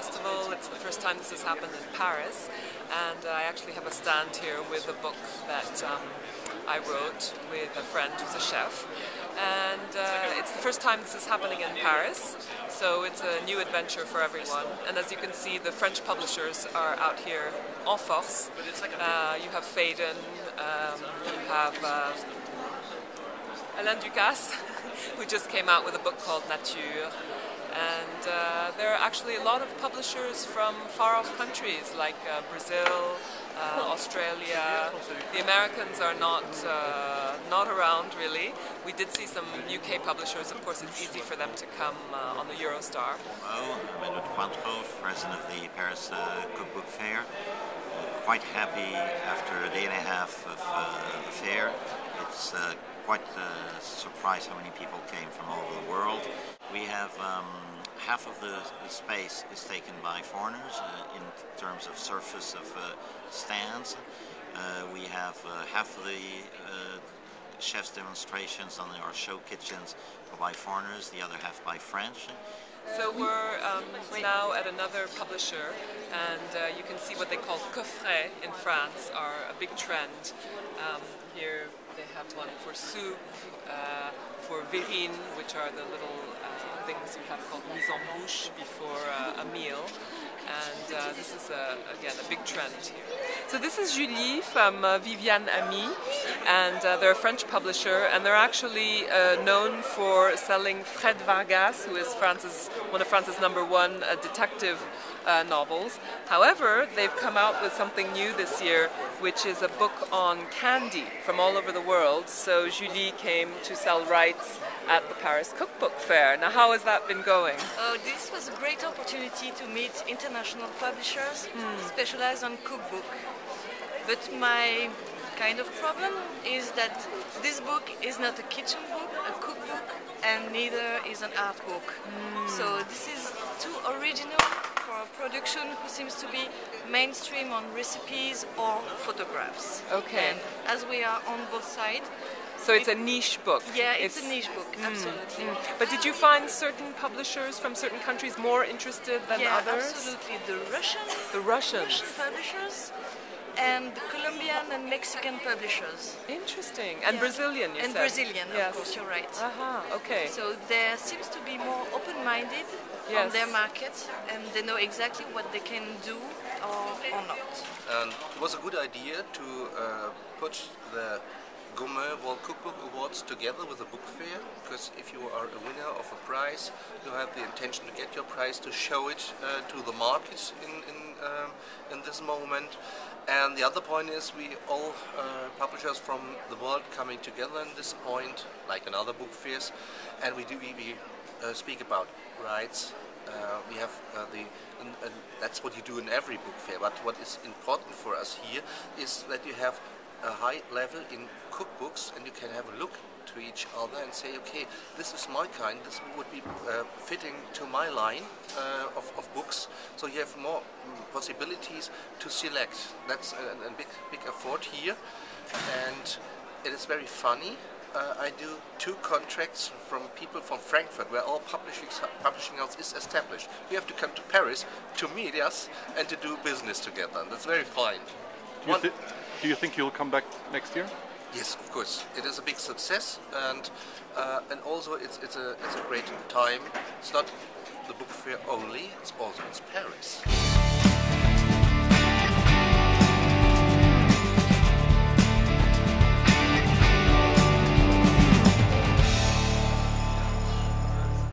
festival. It's the first time this has happened in Paris, and I actually have a stand here with a book that I wrote with a friend who's a chef, and it's the first time this is happening in Paris, so it's a new adventure for everyone. And as you can see, the French publishers are out here en force. You have Faden, you have Alain Ducasse, who just came out with a book called Nature. And there are actually a lot of publishers from far-off countries like Brazil, Australia. The Americans are not around really. We did see some UK publishers. Of course, it's easy for them to come on the Eurostar. Hello, I'm Edouard Cointreau, president of the Paris Cookbook Fair. Quite happy after a day and a half of the fair. It's quite a surprise how many people came from all over the world. We have half of the space is taken by foreigners in terms of surface of stands. We have half of the chef's demonstrations on our show kitchens by foreigners, the other half by French. So we're now at another publisher, and you can see what they call coffrets in France are a big trend. Here they have one for soup, for verrines, which are the little things you have called mise en bouche before a meal. And this is, again, a big trend here. So this is Julie from Viviane Ami, and they're a French publisher, and they're actually known for selling Fred Vargas, who is one of France's #1 detective novels. However, they've come out with something new this year, which is a book on candy from all over the world. So Julie came to sell rights at the Paris Cookbook Fair. Now, how has that been going? Oh, this was a great opportunity to meet international publishers specialized on cookbook. But my kind of problem is that this book is not a kitchen book, a cookbook, and neither is an art book. So this is too original for a production who seems to be mainstream on recipes or photographs. Okay. And as we are on both sides, so it's a niche book. Yeah, it's a niche book, absolutely. But did you find certain publishers from certain countries more interested than others? Absolutely. The Russian publishers and the Colombian and Mexican publishers. Interesting. And Brazilian, you said? And Brazilian, yes. Of course, you're right. Okay. So there seems to be more open-minded on their market, and they know exactly what they can do or not. And it was a good idea to put the Gourmet World Cookbook Awards together with a book fair, because if you are a winner of a prize, you have the intention to get your prize, to show it to the market in this moment. And the other point is we all publishers from the world coming together in this point, like in other book fairs, and we speak about rights. We have and that's what you do in every book fair, but what is important for us here is that you have a high level in cookbooks, and you can have a look to each other and say, okay, this is my kind, this would be fitting to my line of books. So you have more possibilities to select. That's a big effort here, and it is very funny. I do 2 contracts from people from Frankfurt, where all publishing house is established. We have to come to Paris to meet us and to do business together, and that's very fine. Do you think you'll come back next year? Yes, of course. It is a big success, and also it's a great time. It's not the book fair only; it's Paris.